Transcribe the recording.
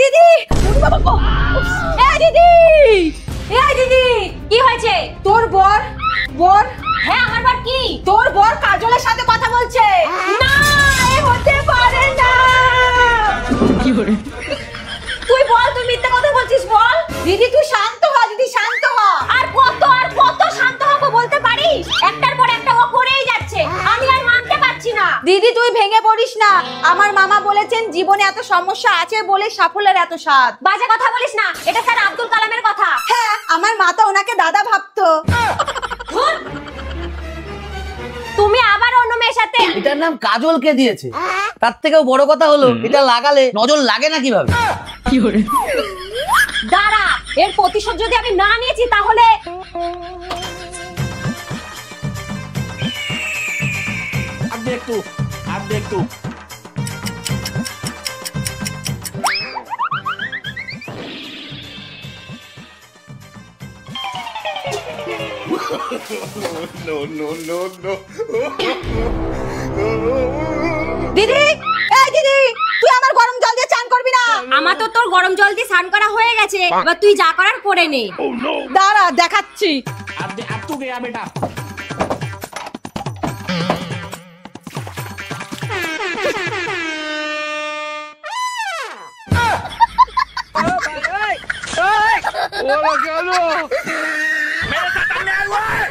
দিদি, দিদি, দিদি, কি হয়েছে? তোর বর বর হ্যাঁ আমার বর কি? তোর বর কাজলের সাথে কথা বলছে। না, এ হতে পারে না। কি করে? তুই বল, তুই মিথ্যা কথা বলছিস, বল। দিদি তুই শান্ত হ, দিদি শান্ত হ। আর কত শান্ত হব বলতে পারিস? একটার পর একটা ও করেই যাচ্ছে, আমি আর মানতে পারছি না। দিদি তুই ভেঙে পড়িস না, আমার মামা বলেছেন জীবনে এত সমস্যা আছে বলে সাফল্যের এত স্বাদ। বাজে কথা বলিস না, এটা স্যার আব্দুল কালামের কথা। হ্যাঁ, আমার মা তো ওনাকে দাদা ভাবতো। তুমি আবার অন্য মেয়ের সাথে। এটার নাম কাজল কে দিয়েছে? তার থেকেও বড় কথা হলো এটা লাগালে নজর লাগে না কিভাবে? কি করে? দাঁড়া, এর প্রতিশোধ যদি আমি না নিয়েছি তাহলে अब देख तू no. দিদি, এই দিদি, তুই আমার গরম জল দিয়ে চান করবি না। আমার তো তোর গরম জল দিয়ে স্নান করা হয়ে গেছে, এবার তুই যা করার করে নে। দাঁড়া দেখাচ্ছি। अब तू गया बेटा मेरे साथ अन्याय हुआ है